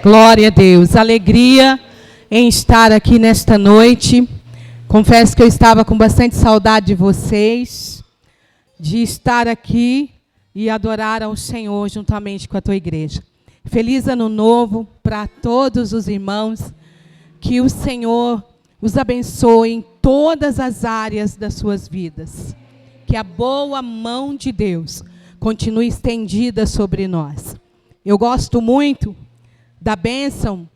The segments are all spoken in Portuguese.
Glória a Deus. Alegria em estar aqui nesta noite. Confesso que eu estava com bastante saudade de vocês, de estar aqui e adorar ao Senhor juntamente com a tua igreja. Feliz ano novo para todos os irmãos. Que o Senhor os abençoe em todas as áreas das suas vidas. Que a boa mão de Deus continue estendida sobre nós. Eu gosto muito da bênção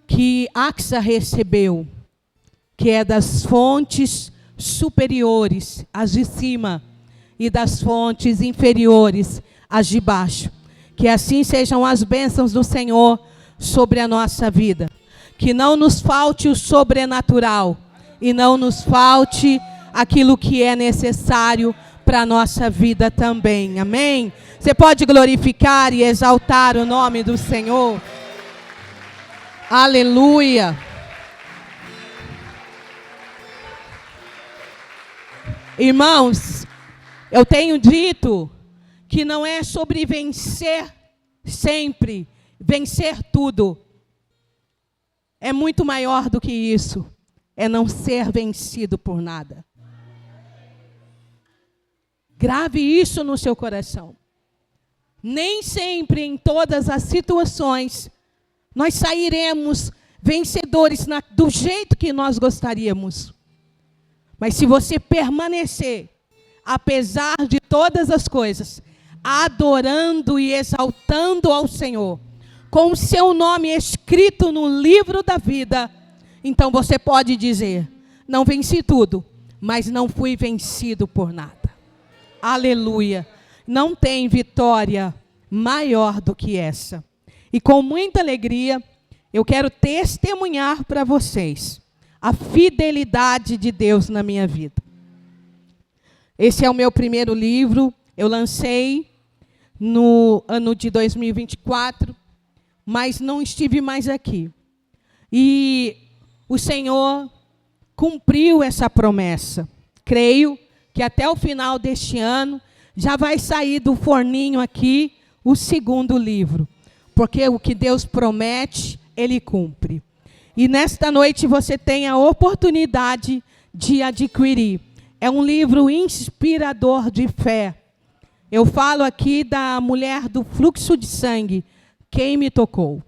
que Axa recebeu, que é das fontes superiores, as de cima, e das fontes inferiores, as de baixo. Que assim sejam as bênçãos do Senhor sobre a nossa vida. Que não nos falte o sobrenatural e não nos falte aquilo que é necessário para a nossa vida também. Amém? Você pode glorificar e exaltar o nome do Senhor. Aleluia. Irmãos, eu tenho dito que não é sobre vencer sempre, vencer tudo. É muito maior do que isso. É não ser vencido por nada. Grave isso no seu coração. Nem sempre, em todas as situações, nós sairemos vencedores do jeito que nós gostaríamos. Mas se você permanecer, apesar de todas as coisas, adorando e exaltando ao Senhor, com o seu nome escrito no livro da vida, então você pode dizer: não venci tudo, mas não fui vencido por nada. Aleluia. Não tem vitória maior do que essa. E com muita alegria, eu quero testemunhar para vocês a fidelidade de Deus na minha vida. Esse é o meu primeiro livro. Eu lancei no ano de 2024, mas não estive mais aqui. E o Senhor cumpriu essa promessa. Creio que até o final deste ano já vai sair do forninho aqui o segundo livro. Porque o que Deus promete, Ele cumpre. E nesta noite você tem a oportunidade de adquirir. É um livro inspirador de fé. Eu falo aqui da mulher do fluxo de sangue, quem me tocou.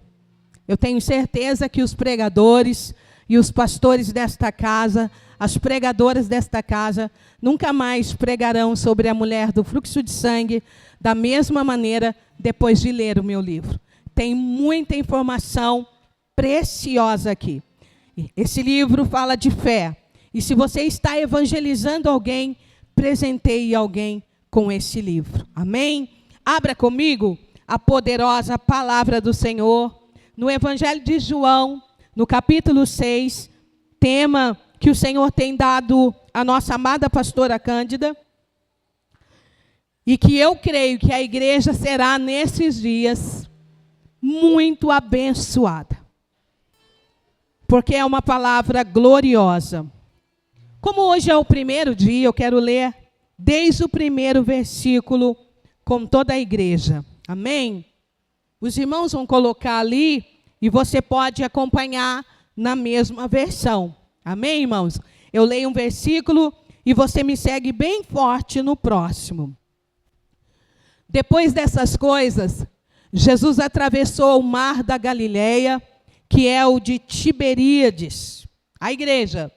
Eu tenho certeza que os pregadores e os pastores desta casa, as pregadoras desta casa, nunca mais pregarão sobre a mulher do fluxo de sangue da mesma maneira depois de ler o meu livro. Tem muita informação preciosa aqui. Esse livro fala de fé. E se você está evangelizando alguém, presenteie alguém com esse livro. Amém? Abra comigo a poderosa palavra do Senhor no Evangelho de João, no capítulo 6, tema que o Senhor tem dado à nossa amada pastora Cândida, e que eu creio que a igreja será, nesses dias, muito abençoada. Porque é uma palavra gloriosa. Como hoje é o primeiro dia, eu quero ler desde o primeiro versículo com toda a igreja. Amém? Os irmãos vão colocar ali e você pode acompanhar na mesma versão. Amém, irmãos? Eu leio um versículo e você me segue bem forte no próximo. Depois dessas coisas, Jesus atravessou o mar da Galileia, que é o de Tiberíades. A igreja.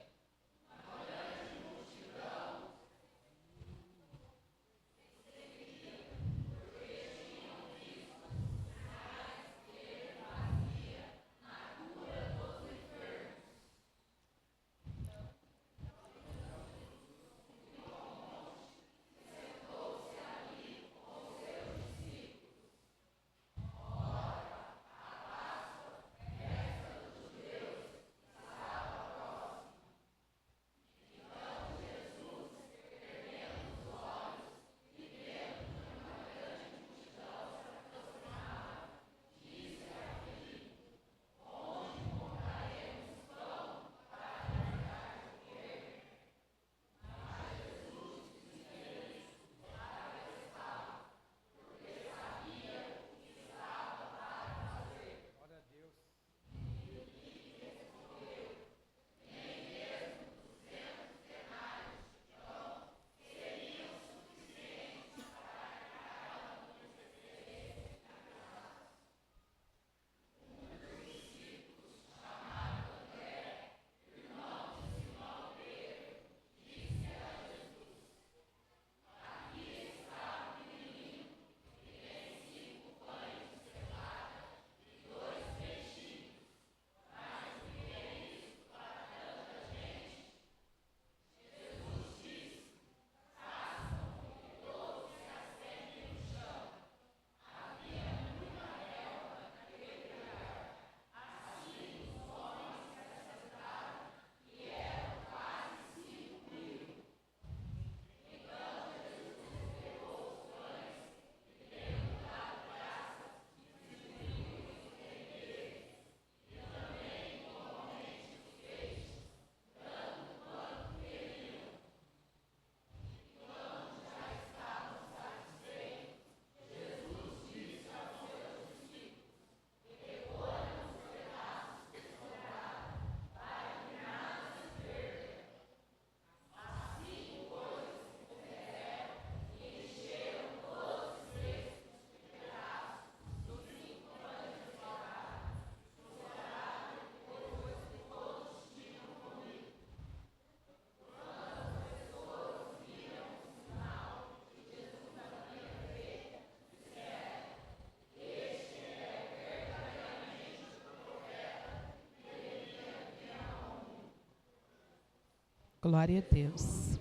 Glória a Deus.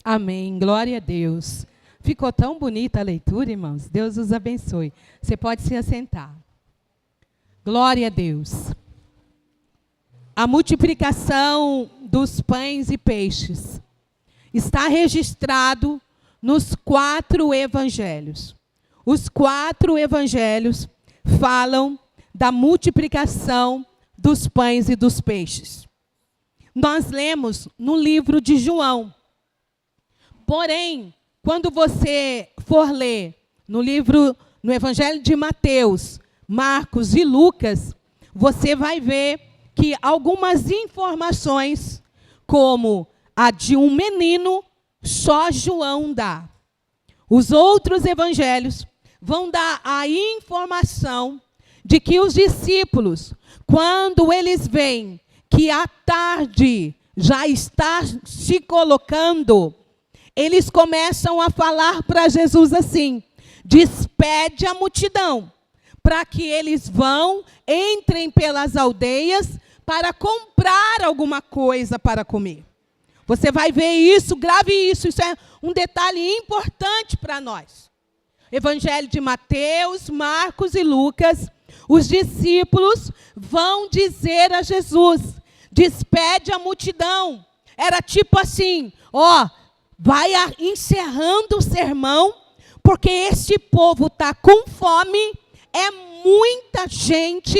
Amém. Glória a Deus. Ficou tão bonita a leitura, irmãos. Deus os abençoe. Você pode se assentar. Glória a Deus. A multiplicação dos pães e peixes está registrado nos 4 evangelhos. Os 4 evangelhos falam da multiplicação dos pães e dos peixes. Nós lemos no livro de João. Porém, quando você for ler no Evangelho de Mateus, Marcos e Lucas, você vai ver que algumas informações, como a de um menino, só João dá. Os outros evangelhos vão dar a informação de que os discípulos, quando eles veem que a tarde já está se colocando, eles começam a falar para Jesus assim: despede a multidão, para que eles entrem pelas aldeias para comprar alguma coisa para comer. Você vai ver isso, grave isso, isso é um detalhe importante para nós. Evangelho de Mateus, Marcos e Lucas, os discípulos vão dizer a Jesus: despede a multidão. Era tipo assim, vai encerrando o sermão, porque este povo está com fome, é muita gente,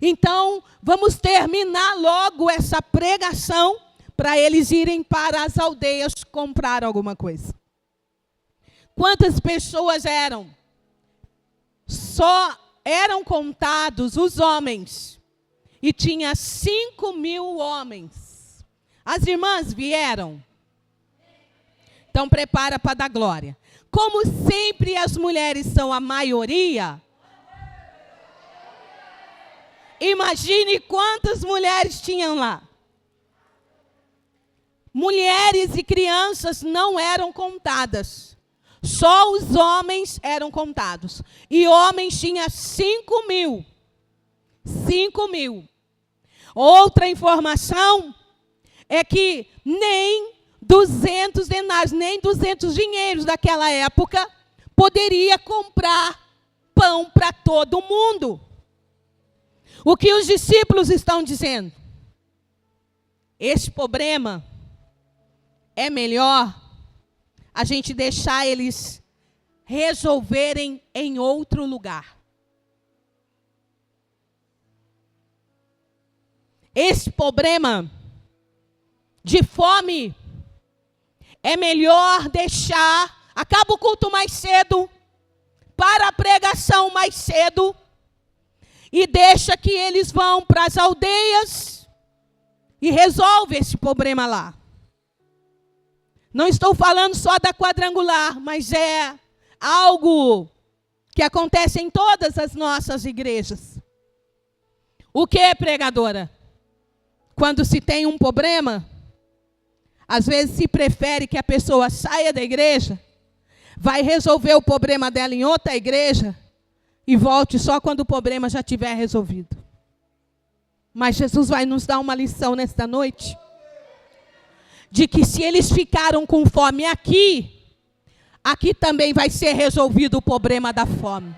então vamos terminar logo essa pregação para eles irem para as aldeias comprar alguma coisa. Quantas pessoas eram? Só eram contados os homens, e tinha 5.000 homens. As irmãs vieram? Então, prepara para dar glória. Como sempre as mulheres são a maioria, imagine quantas mulheres tinham lá. Mulheres e crianças não eram contadas. Só os homens eram contados. E homens tinha 5.000. 5.000. Outra informação é que nem 200 denários, nem 200 dinheiros daquela época poderia comprar pão para todo mundo. O que os discípulos estão dizendo? Este problema é melhor a gente deixar eles resolverem em outro lugar. Esse problema de fome é melhor deixar, acaba o culto mais cedo, para a pregação mais cedo, e deixa que eles vão para as aldeias e resolve esse problema lá. Não estou falando só da quadrangular, mas é algo que acontece em todas as nossas igrejas. O que é, pregadora? Quando se tem um problema, às vezes se prefere que a pessoa saia da igreja, vai resolver o problema dela em outra igreja e volte só quando o problema já estiver resolvido. Mas Jesus vai nos dar uma lição nesta noite, de que se eles ficaram com fome aqui, aqui também vai ser resolvido o problema da fome.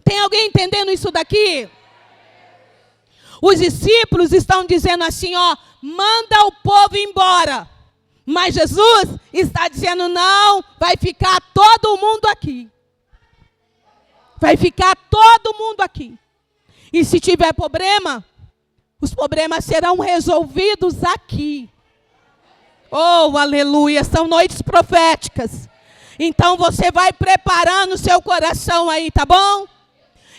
Tem alguém entendendo isso daqui? Os discípulos estão dizendo assim, manda o povo embora. Mas Jesus está dizendo, não, vai ficar todo mundo aqui. Vai ficar todo mundo aqui. E se tiver problema, os problemas serão resolvidos aqui. Oh, aleluia, são noites proféticas. Então você vai preparando o seu coração aí, tá bom?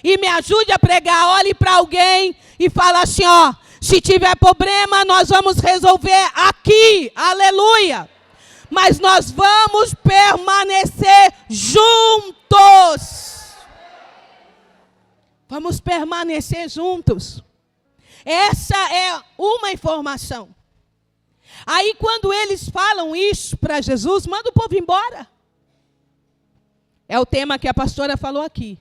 E me ajude a pregar, olhe para alguém e fala assim, se tiver problema, nós vamos resolver aqui, aleluia. Mas nós vamos permanecer juntos. Vamos permanecer juntos. Essa é uma informação. Aí quando eles falam isso para Jesus, manda o povo embora. É o tema que a pastora falou aqui.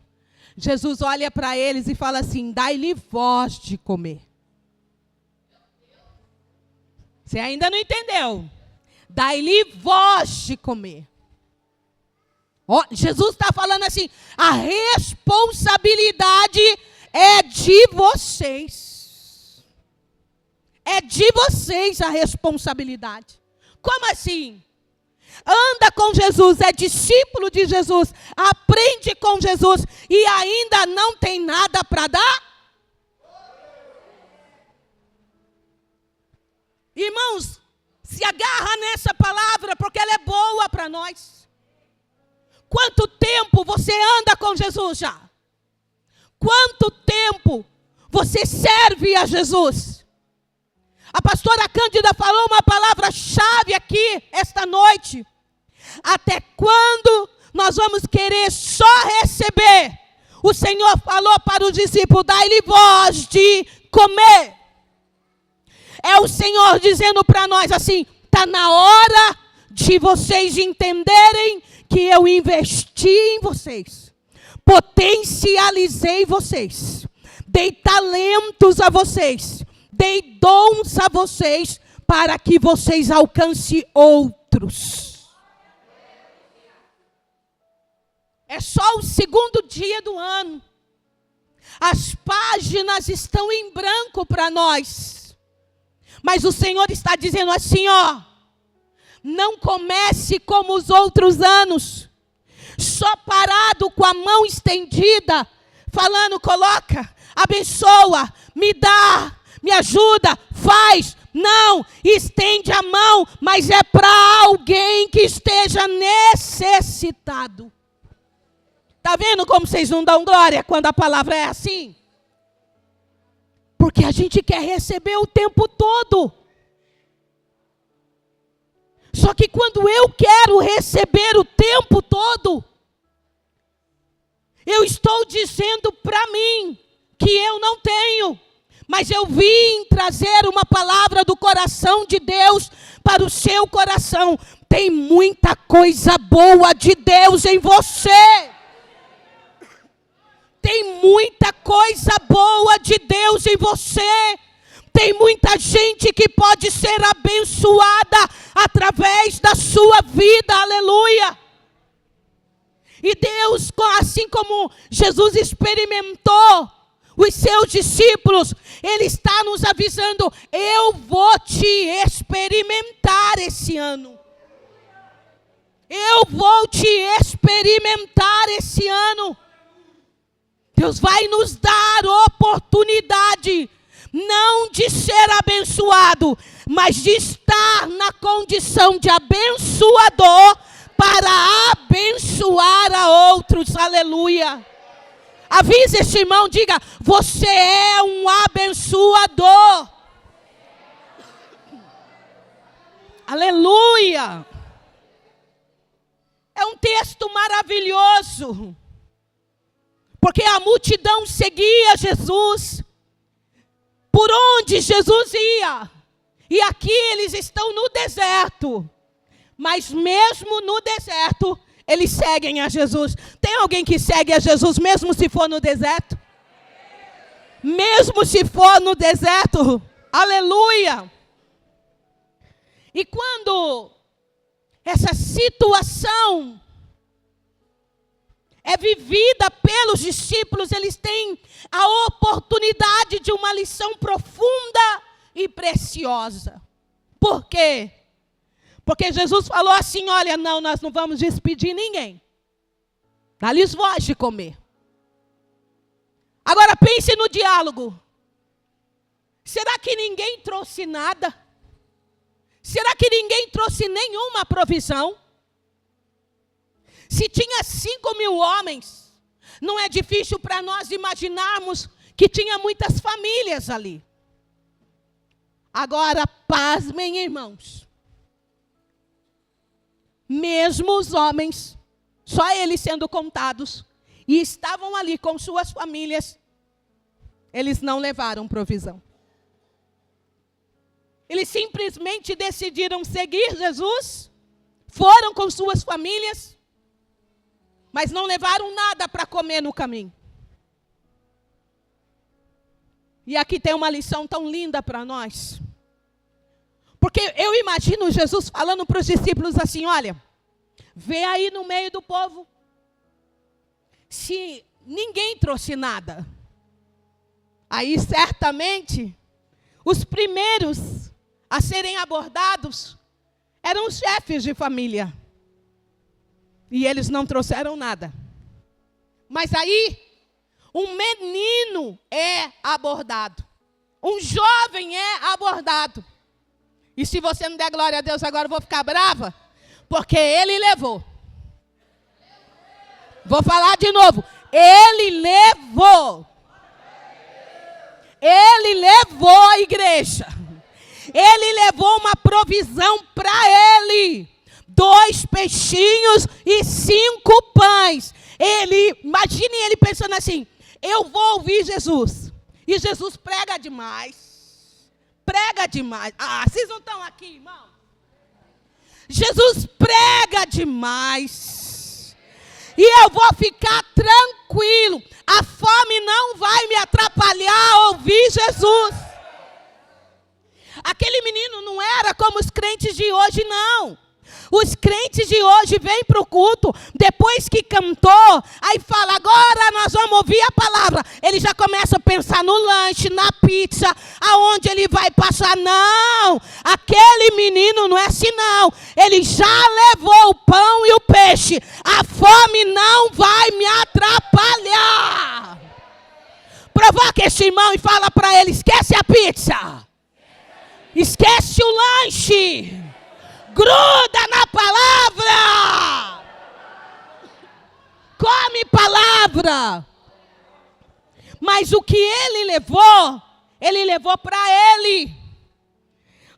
Jesus olha para eles e fala assim: dai-lhe voz de comer. Você ainda não entendeu? Dai-lhe voz de comer. Jesus está falando assim: a responsabilidade é de vocês. É de vocês a responsabilidade. Como assim? Anda com Jesus, é discípulo de Jesus, aprende com Jesus e ainda não tem nada para dar? Irmãos, se agarra nessa palavra porque ela é boa para nós. Quanto tempo você anda com Jesus já? Quanto tempo você serve a Jesus? A pastora Cândida falou uma palavra-chave aqui esta noite. Até quando nós vamos querer só receber? O Senhor falou para os discípulos: dai-lhe voz de comer. É o Senhor dizendo para nós assim: está na hora de vocês entenderem que eu investi em vocês, potencializei vocês, dei talentos a vocês, dei dons a vocês para que vocês alcancem outros. É só o segundo dia do ano. As páginas estão em branco para nós. Mas o Senhor está dizendo assim, ó: não comece como os outros anos, só parado com a mão estendida, falando: coloca, abençoa, me dá, me ajuda, faz. Não, estende a mão, mas é para alguém que esteja necessitado. Está vendo como vocês não dão glória quando a palavra é assim? Porque a gente quer receber o tempo todo. Só que quando eu quero receber o tempo todo, eu estou dizendo para mim que eu não tenho. Mas eu vim trazer uma palavra do coração de Deus para o seu coração. Tem muita coisa boa de Deus em você. Tem muita coisa boa de Deus em você. Tem muita gente que pode ser abençoada através da sua vida, aleluia. E Deus, assim como Jesus experimentou os seus discípulos, Ele está nos avisando: eu vou te experimentar esse ano. Eu vou te experimentar esse ano. Deus vai nos dar oportunidade, não de ser abençoado, mas de estar na condição de abençoador para abençoar a outros, aleluia. Avise esse irmão, diga: você é um abençoador. Aleluia. É um texto maravilhoso. Porque a multidão seguia Jesus. Por onde Jesus ia. E aqui eles estão no deserto. Mas mesmo no deserto, eles seguem a Jesus. Tem alguém que segue a Jesus mesmo se for no deserto? Mesmo se for no deserto. Aleluia. E quando essa situação é vivida pelos discípulos, eles têm a oportunidade de uma lição profunda e preciosa. Por quê? Porque Jesus falou assim: olha, não, nós não vamos despedir ninguém. Dá-lhes voz de comer. Agora pense no diálogo. Será que ninguém trouxe nada? Será que ninguém trouxe nenhuma provisão? Se tinha 5.000 homens, não é difícil para nós imaginarmos que tinha muitas famílias ali. Agora, pasmem, irmãos. Mesmo os homens, só eles sendo contados, e estavam ali com suas famílias, eles não levaram provisão. Eles simplesmente decidiram seguir Jesus, foram com suas famílias, mas não levaram nada para comer no caminho. E aqui tem uma lição tão linda para nós. Porque eu imagino Jesus falando para os discípulos assim: olha, vê aí no meio do povo, se ninguém trouxe nada, aí certamente os primeiros a serem abordados eram os chefes de família. E eles não trouxeram nada. Mas aí, um menino é abordado. Um jovem é abordado. E se você não der glória a Deus agora, eu vou ficar brava. Porque ele levou. Vou falar de novo. Ele levou. Ele levou a igreja. Ele levou uma provisão para ele. 2 peixinhos e 5 pães. Imagine ele pensando assim: eu vou ouvir Jesus. E Jesus prega demais. Prega demais. Ah, vocês não estão aqui, irmão? Jesus prega demais. E eu vou ficar tranquilo. A fome não vai me atrapalhar a ouvir Jesus. Aquele menino não era como os crentes de hoje, não. Os crentes de hoje vêm para o culto, depois que cantou, aí fala: agora nós vamos ouvir a palavra. Ele já começa a pensar no lanche, na pizza, aonde ele vai passar. Não, aquele menino não é assim não. Ele já levou o pão e o peixe. A fome não vai me atrapalhar. Provoca esse irmão e fala para ele: esquece a pizza. Esquece o lanche. Gruda na palavra. Come palavra. Mas o que ele levou para ele.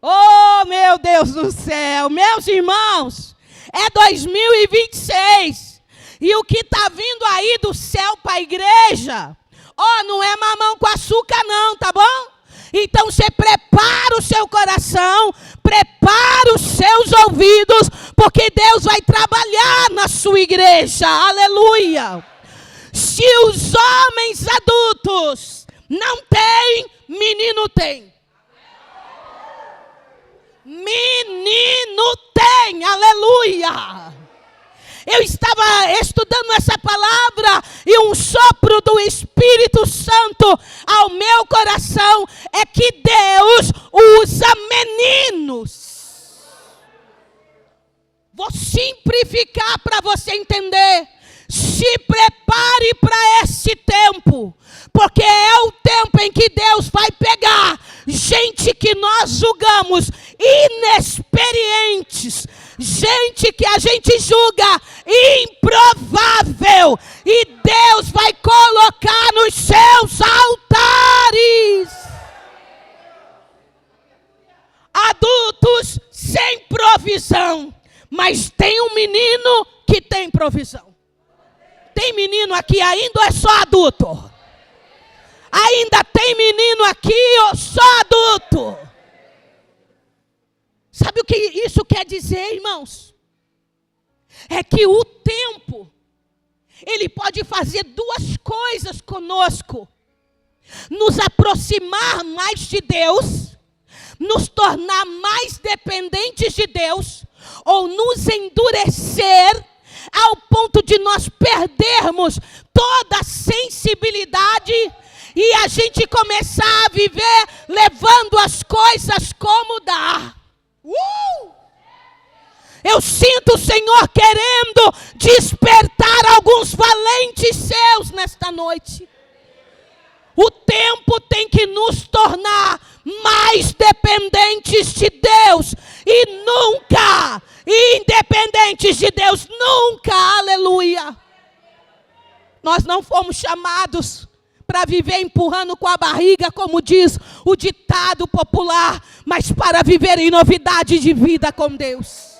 Oh, meu Deus do céu. Meus irmãos, é 2026. E o que está vindo aí do céu para a igreja, não é mamão com açúcar não, tá bom? Então você prepara o seu coração, prepara os seus ouvidos, porque Deus vai trabalhar na sua igreja, aleluia. Se os homens adultos não têm, menino tem. Menino tem, aleluia. Eu estava estudando essa palavra e um sopro do Espírito Santo ao meu coração é que Deus usa meninos. Vou simplificar para você entender. Se prepare para esse tempo, porque é o tempo em que Deus vai pegar gente que nós julgamos inexperientes, gente que a gente julga improvável, e Deus vai colocar nos seus altares adultos sem provisão, mas tem um menino que tem provisão. Tem menino aqui ainda ou é só adulto? Ainda tem menino aqui ou só adulto? Sabe o que isso quer dizer, irmãos? É que o tempo, ele pode fazer 2 coisas conosco: nos aproximar mais de Deus, nos tornar mais dependentes de Deus, ou nos endurecer ao ponto de nós perdermos toda a sensibilidade e a gente começar a viver levando as coisas como dá. Eu sinto o Senhor querendo despertar alguns valentes seus nesta noite. O tempo tem que nos tornar mais dependentes de Deus e nunca independentes de Deus, nunca, aleluia. Nós não fomos chamados para viver empurrando com a barriga, como diz o ditado popular, mas para viver em novidade de vida com Deus.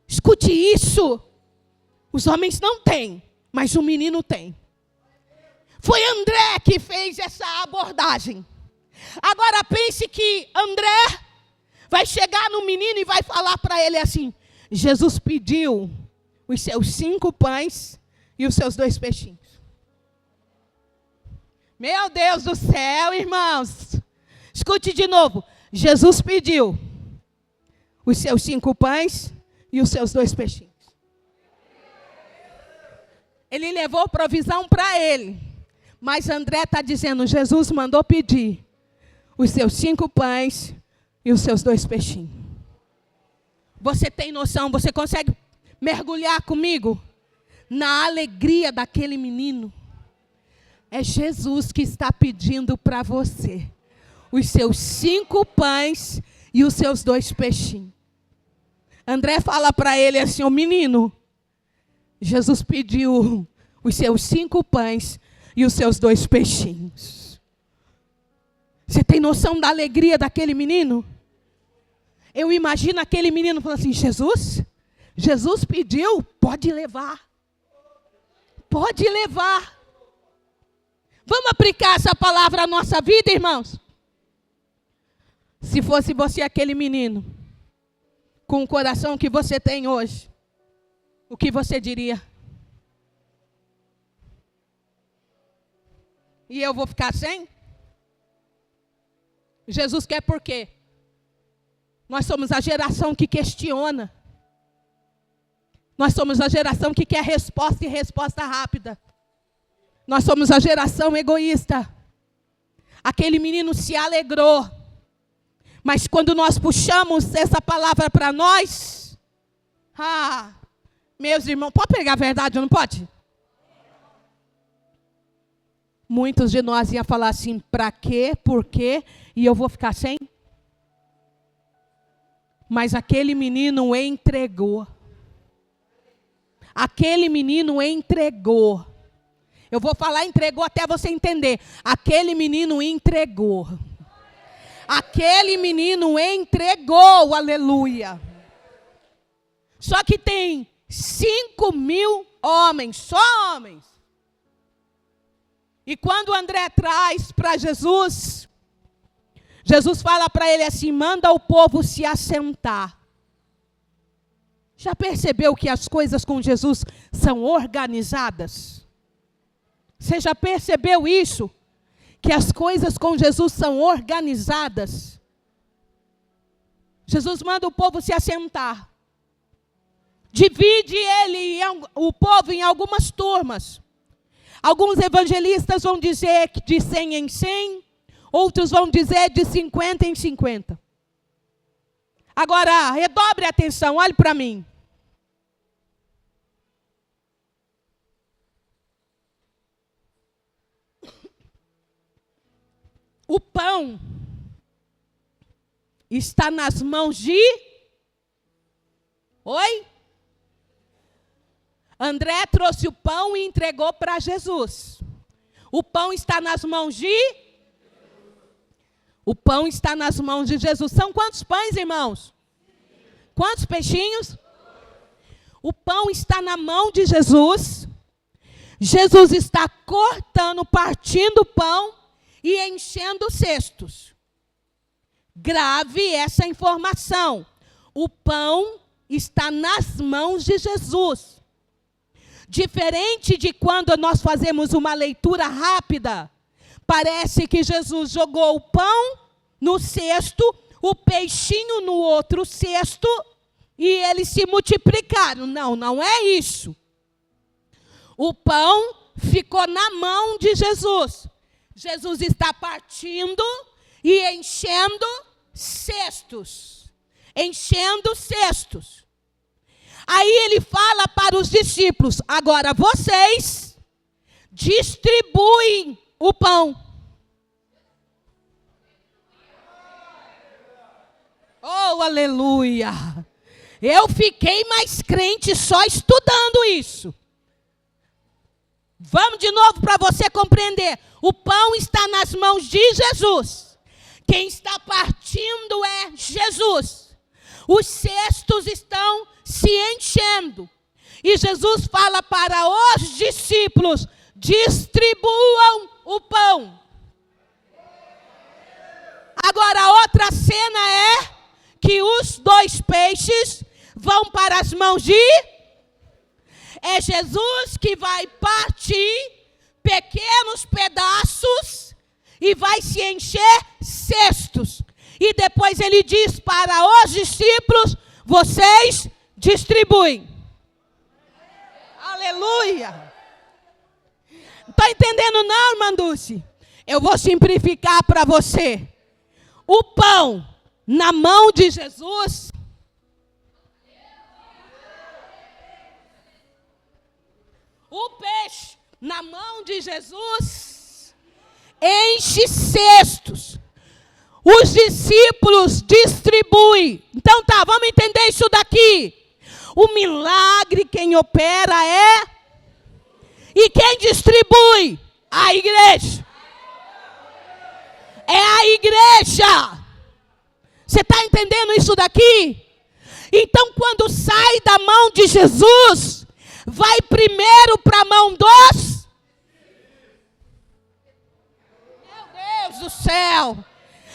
Escute isso. Os homens não têm, mas o menino tem. Foi André que fez essa abordagem. Agora pense que André vai chegar no menino e vai falar para ele assim: Jesus pediu os seus 5 pães e os seus 2 peixinhos. Meu Deus do céu, irmãos. Escute de novo. Jesus pediu os seus 5 pães e os seus 2 peixinhos. Ele levou provisão para ele. Mas André está dizendo: Jesus mandou pedir os seus 5 pães e os seus 2 peixinhos. Você tem noção? Você consegue mergulhar comigo na alegria daquele menino? É Jesus que está pedindo para você os seus 5 pães e os seus 2 peixinhos. André fala para ele assim: ô menino, Jesus pediu os seus 5 pães e os seus 2 peixinhos. Você tem noção da alegria daquele menino? Eu imagino aquele menino falando assim: Jesus pediu, pode levar. Pode levar. Vamos aplicar essa palavra à nossa vida, irmãos? Se fosse você aquele menino, com o coração que você tem hoje, o que você diria? E eu vou ficar sem? Jesus quer por quê? Nós somos a geração que questiona. Nós somos a geração que quer resposta e resposta rápida. Nós somos a geração egoísta. Aquele menino se alegrou. Mas quando nós puxamos essa palavra para nós, meus irmãos, pode pegar a verdade ou não pode? Muitos de nós iam falar assim: para quê, por quê, e eu vou ficar sem? Mas aquele menino entregou. Aquele menino entregou. Eu vou falar entregou até você entender. Aquele menino entregou. Aquele menino entregou, aleluia. Só que tem 5.000 homens, só homens. E quando André traz para Jesus, Jesus fala para ele assim: manda o povo se assentar. Já percebeu que as coisas com Jesus são organizadas? Você já percebeu isso? Que as coisas com Jesus são organizadas? Jesus manda o povo se assentar. Divide o povo em algumas turmas. Alguns evangelistas vão dizer que de 100 em 100, outros vão dizer de 50 em 50. Agora, redobre a atenção, olhe para mim. O pão está nas mãos de... Oi? André trouxe o pão e entregou para Jesus. O pão está nas mãos de... O pão está nas mãos de Jesus. São quantos pães, irmãos? Quantos peixinhos? O pão está na mão de Jesus. Jesus está cortando, partindo o pão e enchendo cestos. Grave essa informação. O pão está nas mãos de Jesus. Diferente de quando nós fazemos uma leitura rápida, parece que Jesus jogou o pão no cesto, o peixinho no outro cesto, e eles se multiplicaram. Não, não é isso. O pão ficou na mão de Jesus. Jesus está partindo e enchendo cestos. Enchendo cestos. Aí ele fala para os discípulos: agora vocês distribuem o pão. Oh, aleluia! Eu fiquei mais crente só estudando isso. Vamos de novo para você compreender. O pão está nas mãos de Jesus. Quem está partindo é Jesus. Os cestos estão se enchendo. E Jesus fala para os discípulos: distribuam o pão. cena é que os 2 peixes vão para as mãos de... É Jesus que vai partir pequenos pedaços e vai se encher cestos. E depois ele diz para os discípulos, vocês distribuem. Aleluia! Está entendendo não, irmã Dulce? Eu vou simplificar para você. O pão na mão de Jesus... O peixe na mão de Jesus enche cestos. Os discípulos distribuem. Então tá, vamos entender isso daqui. O milagre quem opera é... E quem distribui? A igreja. É a igreja. Você está entendendo isso daqui? Então quando sai da mão de Jesus... vai primeiro para a mão dos... Meu Deus do céu!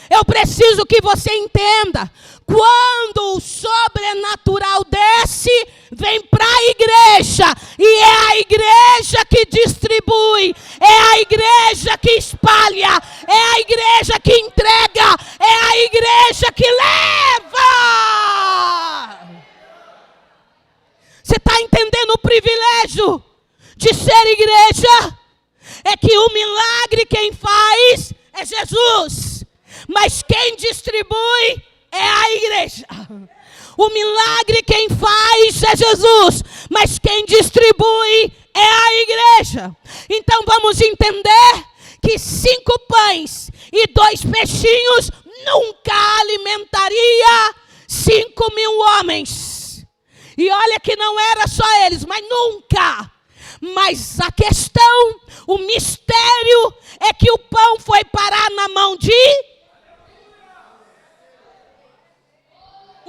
Eu preciso que você entenda. Quando o sobrenatural desce, vem para a igreja. E é a igreja que distribui. É a igreja que espalha. É a igreja que entrega. É a igreja que leva. Você está entendendo o privilégio de ser igreja? É que o milagre quem faz é Jesus. Mas quem distribui é a igreja. O milagre quem faz é Jesus. Mas quem distribui é a igreja. Então vamos entender que 5 pães e 2 peixinhos nunca alimentaria 5.000 homens. E olha que não era só eles, mas nunca. Mas a questão, o mistério é que o pão foi parar na mão de...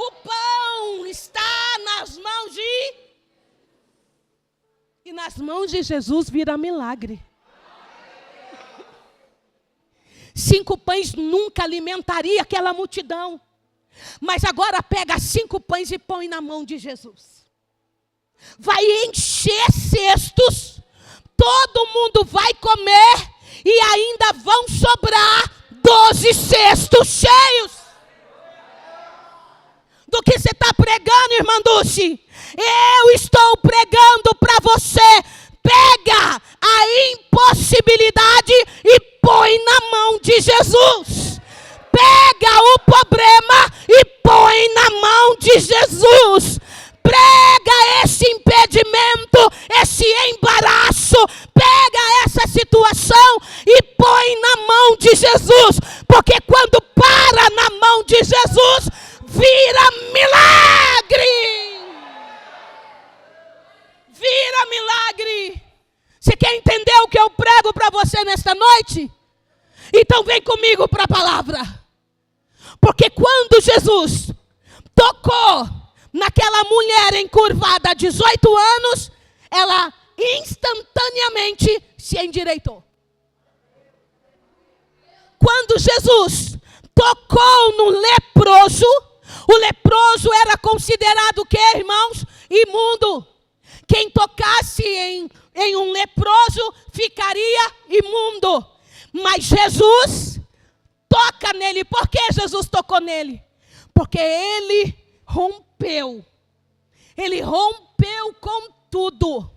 O pão está nas mãos de... E nas mãos de Jesus vira milagre. 5 pães nunca alimentaria aquela multidão. Mas agora pega 5 pães e põe na mão de Jesus. Vai encher cestos. Todo mundo vai comer. E ainda vão sobrar 12 cestos cheios. Do que você está pregando, irmã Dulce? Eu estou pregando para você. Pega a impossibilidade e põe na mão de Jesus. Pega o problema e põe na mão de Jesus. Prega esse impedimento, esse embaraço. Pega essa situação e põe na mão de Jesus. Porque quando para na mão de Jesus, vira milagre. Vira milagre. Você quer entender o que eu prego para você nesta noite? Então vem comigo para a palavra. Porque quando Jesus tocou naquela mulher encurvada há 18 anos, ela instantaneamente se endireitou. Quando Jesus tocou no leproso, o leproso era considerado o quê, irmãos? Imundo. Quem tocasse em um leproso ficaria imundo. Mas Jesus toca nele. Por que Jesus tocou nele? Porque ele rompeu. Ele rompeu com tudo.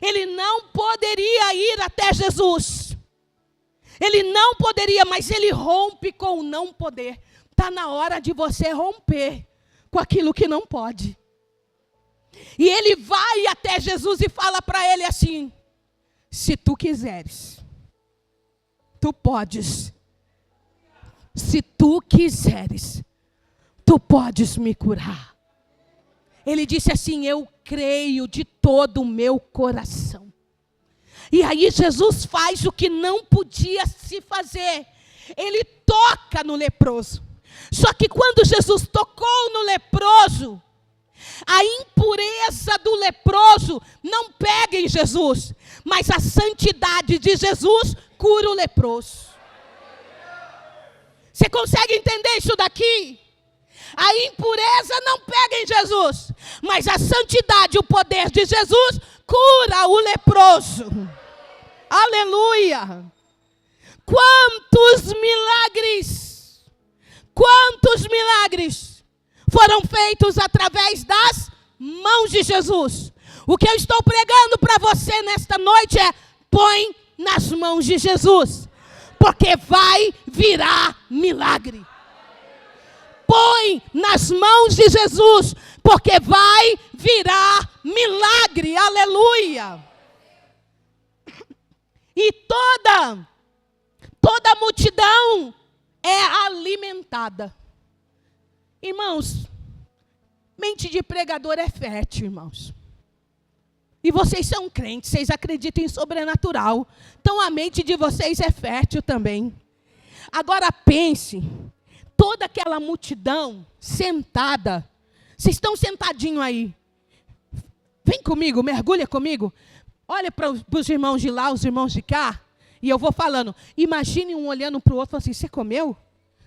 Ele não poderia ir até Jesus. Ele não poderia, mas ele rompe com o não poder. Está na hora de você romper com aquilo que não pode. E ele vai até Jesus e fala para ele assim: se tu quiseres, tu podes. Se tu quiseres, tu podes me curar. Ele disse assim: eu creio de todo o meu coração. E aí Jesus faz o que não podia se fazer. Ele toca no leproso. Só que quando Jesus tocou no leproso, a impureza do leproso não pega em Jesus, mas a santidade de Jesus cura o leproso. Você consegue entender isso daqui? A impureza não pega em Jesus, mas a santidade e o poder de Jesus cura o leproso. Aleluia! Quantos milagres foram feitos através das mãos de Jesus. O que eu estou pregando para você nesta noite é: põe nas mãos de Jesus, porque vai virar milagre. Põe nas mãos de Jesus, porque vai virar milagre. Aleluia! E toda multidão é alimentada. Irmãos, mente de pregador é fértil, irmãos. E vocês são crentes, vocês acreditam em sobrenatural. Então a mente de vocês é fértil também. Agora pense, toda aquela multidão sentada. Vocês estão sentadinhos aí. Vem comigo, mergulha comigo. Olha para os irmãos de lá, os irmãos de cá. E eu vou falando. Imagine um olhando para o outro e falando assim: você comeu?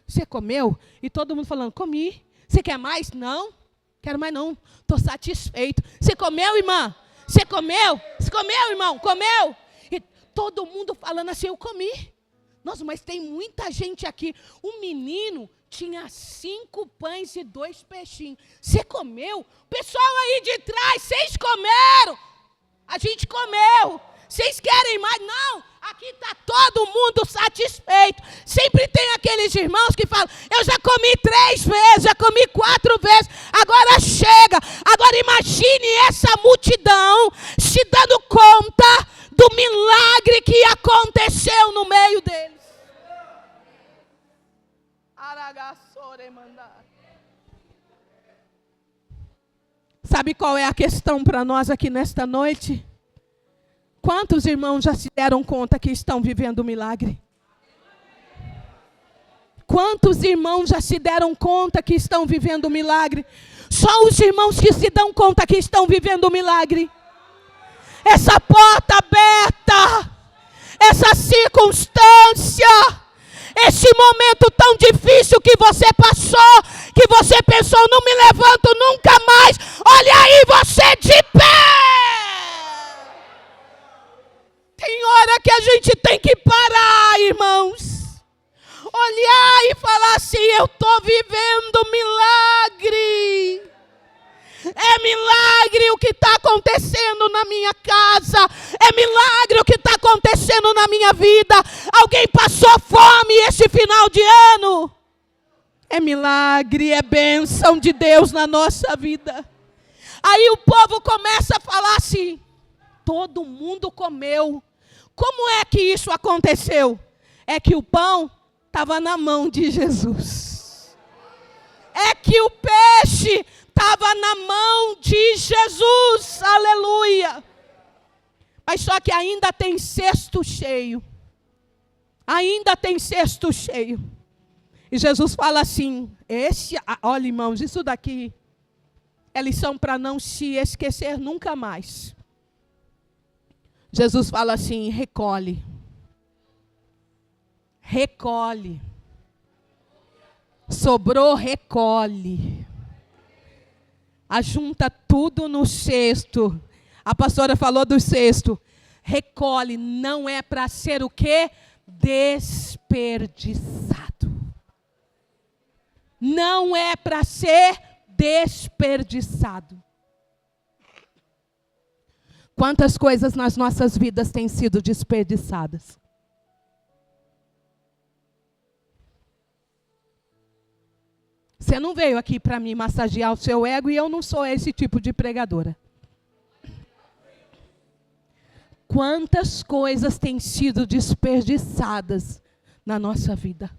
Você comeu? E todo mundo falando: comi. Você quer mais? Não. Quero mais não. Estou satisfeito. Você comeu, irmã? Você comeu? Você comeu, irmão? Comeu? E todo mundo falando assim: eu comi. Nossa, mas tem muita gente aqui. Um menino tinha 5 pães e 2 peixinhos. Você comeu? Pessoal aí de trás, vocês comeram? A gente comeu. Vocês querem mais? Não. Aqui está todo mundo satisfeito. Sempre tem aqueles irmãos que falam: eu já comi 3 vezes, já comi 4 vezes, agora chega. Agora imagine essa multidão se dando conta do milagre que aconteceu no meio deles. Sabe qual é a questão para nós aqui nesta noite? Quantos irmãos já se deram conta que estão vivendo o milagre? Quantos irmãos já se deram conta que estão vivendo o milagre? Só os irmãos que se dão conta que estão vivendo o milagre. Essa porta aberta, essa circunstância, esse momento tão difícil que você passou, que você pensou: não me levanto nunca mais. Olha aí você de pé. Tem hora que a gente tem que parar, irmãos. Olhar e falar assim: eu estou vivendo milagre. É milagre o que está acontecendo na minha casa. É milagre o que está acontecendo na minha vida. Alguém passou fome esse final de ano? É milagre, é bênção de Deus na nossa vida. Aí o povo começa a falar assim: todo mundo comeu. Como é que isso aconteceu? É que o pão estava na mão de Jesus. É que o peixe estava na mão de Jesus. Aleluia. Mas só que ainda tem cesto cheio. Ainda tem cesto cheio. E Jesus fala assim: olha, irmãos, isso daqui é lição para não se esquecer nunca mais. Jesus fala assim: recolhe. Recolhe. Sobrou, recolhe. Ajunta tudo no cesto. A pastora falou do cesto. Recolhe, não é para ser o quê? Desperdiçado. Não é para ser desperdiçado. Quantas coisas nas nossas vidas têm sido desperdiçadas? Você não veio aqui para me massagear o seu ego, e eu não sou esse tipo de pregadora. Quantas coisas têm sido desperdiçadas na nossa vida?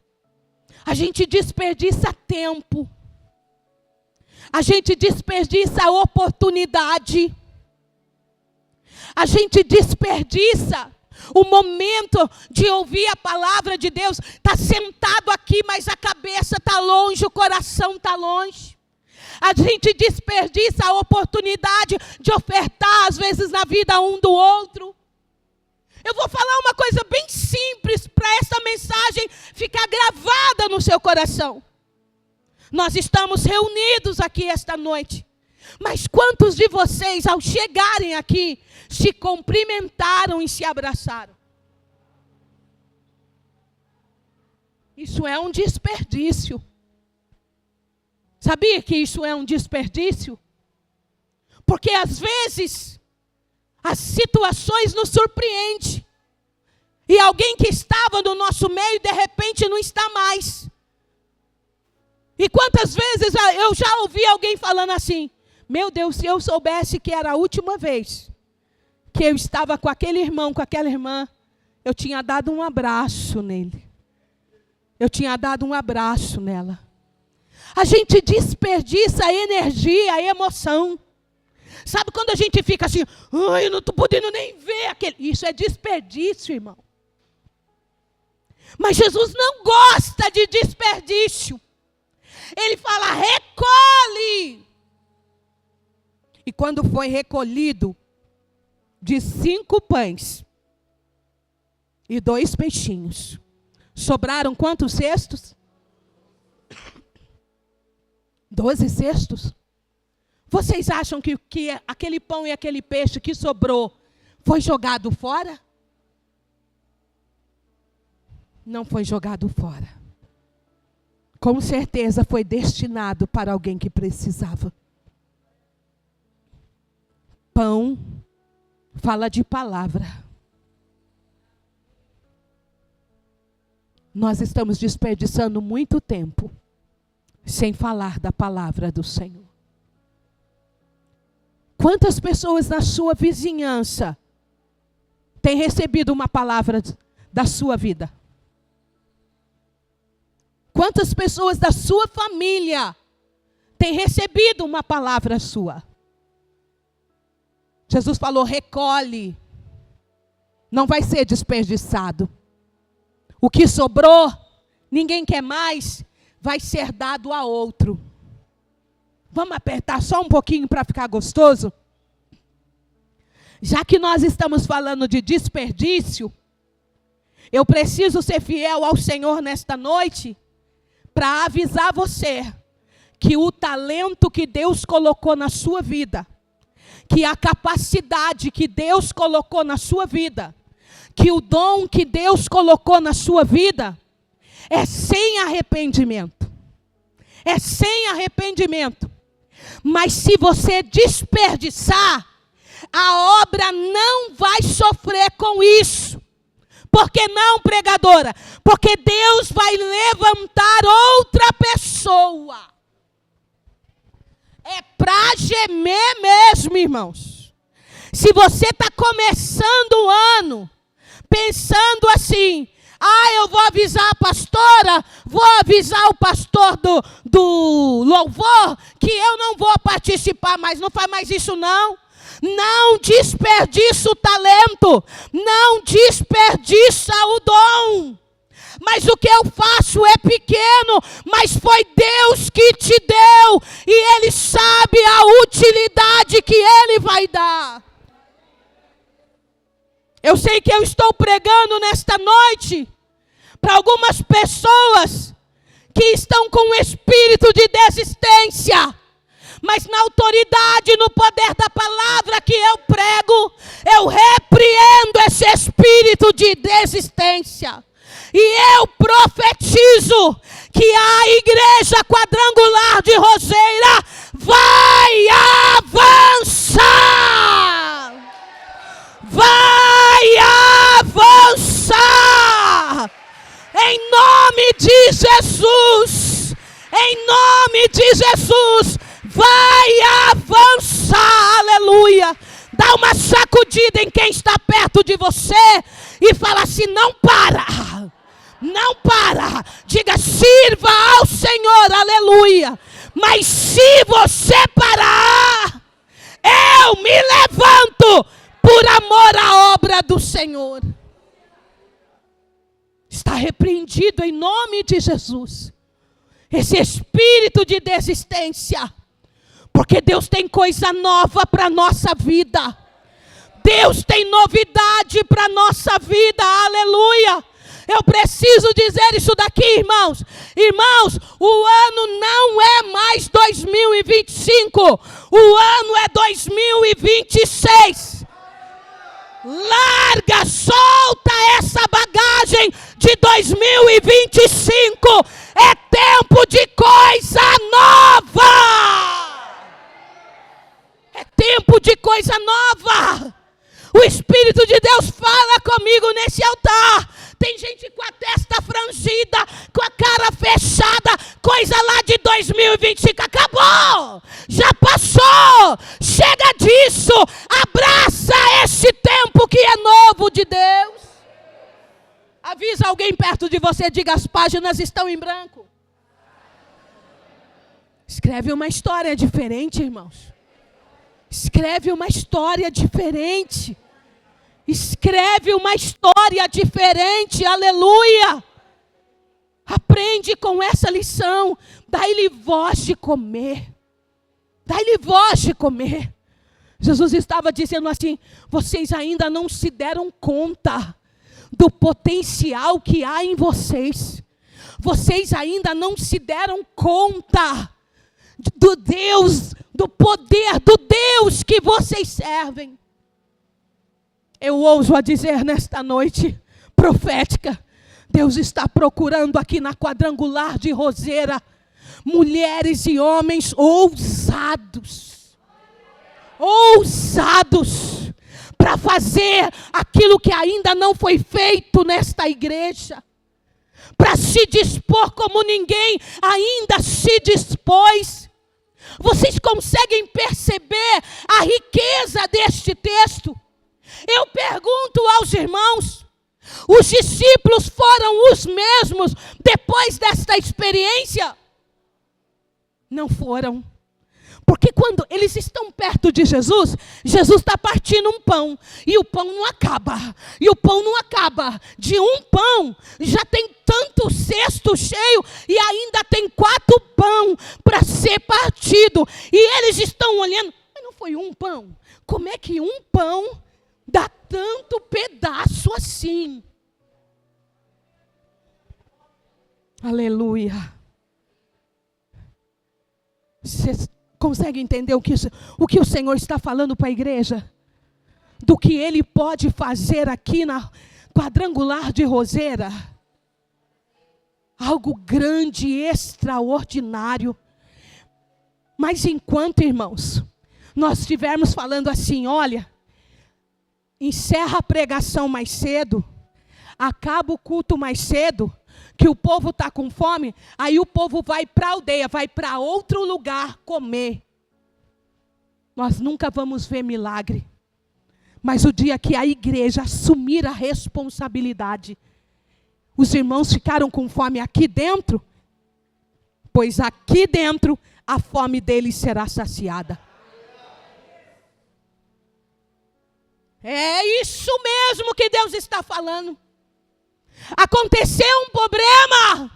A gente desperdiça tempo. A gente desperdiça a oportunidade. A gente desperdiça o momento de ouvir a palavra de Deus. Está sentado aqui, mas a cabeça está longe, o coração está longe. A gente desperdiça a oportunidade de ofertar, às vezes, na vida um do outro. Eu vou falar uma coisa bem simples para essa mensagem ficar gravada no seu coração. Nós estamos reunidos aqui esta noite. Mas quantos de vocês, ao chegarem aqui, se cumprimentaram e se abraçaram? Isso é um desperdício. Sabia que isso é um desperdício? Porque às vezes as situações nos surpreendem. E alguém que estava no nosso meio, de repente, não está mais. E quantas vezes eu já ouvi alguém falando assim: meu Deus, se eu soubesse que era a última vez que eu estava com aquele irmão, com aquela irmã, eu tinha dado um abraço nele. Eu tinha dado um abraço nela. A gente desperdiça a energia, a emoção. Sabe quando a gente fica assim, ai, eu não estou podendo nem ver aquele. Isso é desperdício, irmão. Mas Jesus não gosta de desperdício. Ele fala, recolhe. E quando foi recolhido, de 5 pães e 2 peixinhos, sobraram quantos cestos? 12 cestos. Vocês acham que aquele pão e aquele peixe que sobrou foi jogado fora? Não foi jogado fora. Com certeza foi destinado para alguém que precisava. Pão fala de palavra. Nós estamos desperdiçando muito tempo sem falar da palavra do Senhor. Quantas pessoas na sua vizinhança têm recebido uma palavra da sua vida? Quantas pessoas da sua família têm recebido uma palavra sua? Jesus falou, recolhe. Não vai ser desperdiçado. O que sobrou, ninguém quer mais, vai ser dado a outro. Vamos apertar só um pouquinho para ficar gostoso? Já que nós estamos falando de desperdício, eu preciso ser fiel ao Senhor nesta noite para avisar você que o talento que Deus colocou na sua vida, que a capacidade que Deus colocou na sua vida, que o dom que Deus colocou na sua vida, é sem arrependimento. É sem arrependimento. Mas se você desperdiçar, a obra não vai sofrer com isso. Por que não, pregadora? Porque Deus vai levantar outra pessoa. É para gemer mesmo, irmãos. Se você está começando o ano pensando assim, eu vou avisar a pastora, vou avisar o pastor do louvor, que eu não vou participar mais. Não faz mais isso não. Não desperdiça o talento, não desperdiça o dom. Mas o que eu faço é pequeno, mas foi Deus que te deu, e Ele sabe a utilidade que Ele vai dar. Eu sei que eu estou pregando nesta noite para algumas pessoas que estão com um espírito de desistência. Mas na autoridade, no poder da palavra que eu prego, eu repreendo esse espírito de desistência. E eu profetizo que a igreja quadrangular de Roseira vai avançar. Vai avançar. Em nome de Jesus. Em nome de Jesus. Vai avançar, aleluia. Dá uma sacudida em quem está perto de você e fala assim, não para, não para. Diga, sirva ao Senhor, aleluia. Mas se você parar, eu me levanto por amor à obra do Senhor. Está repreendido em nome de Jesus esse espírito de desistência. Porque Deus tem coisa nova para a nossa vida. Deus tem novidade para a nossa vida, aleluia. Eu preciso dizer isso daqui, irmãos. Irmãos, o ano não é mais 2025, o ano é 2026. Larga, solta essa bagagem de 2025. É tempo de coisa nova. É tempo de coisa nova. O Espírito de Deus fala comigo nesse altar. Tem gente com a testa frangida, com a cara fechada, coisa lá de 2025. Acabou, já passou, chega disso. Abraça esse tempo que é novo de Deus. Avisa alguém perto de você, diga: as páginas estão em branco. Escreve uma história diferente, irmãos. Escreve uma história diferente. Escreve uma história diferente, aleluia. Aprende com essa lição. Dai-lhe voz de comer. Dai-lhe voz de comer. Jesus estava dizendo assim: vocês ainda não se deram conta do potencial que há em vocês. Vocês ainda não se deram conta do Deus, do poder do Deus que vocês servem. Eu ouso a dizer nesta noite profética, Deus está procurando aqui na Quadrangular de Roseira mulheres e homens ousados para fazer aquilo que ainda não foi feito nesta igreja, para se dispor como ninguém ainda se dispôs. Vocês conseguem perceber a riqueza deste texto? Eu pergunto aos irmãos: os discípulos foram os mesmos depois desta experiência? Não foram. Porque quando eles estão perto de Jesus, Jesus está partindo um pão. E o pão não acaba. E o pão não acaba. De um pão, já tem tanto cesto cheio. E ainda tem 4 pão para ser partido. E eles estão olhando. Mas não foi um pão? Como é que um pão dá tanto pedaço assim? Aleluia. Vocês conseguem entender o que o Senhor está falando para a igreja? Do que Ele pode fazer aqui na Quadrangular de Roseira? Algo grande e extraordinário. Mas enquanto, irmãos, nós estivermos falando assim: olha, encerra a pregação mais cedo, acaba o culto mais cedo, que o povo está com fome, aí o povo vai para a aldeia, vai para outro lugar comer. Nós nunca vamos ver milagre. Mas o dia que a igreja assumir a responsabilidade, os irmãos ficaram com fome aqui dentro, pois aqui dentro a fome deles será saciada. É isso mesmo que Deus está falando. Aconteceu um problema,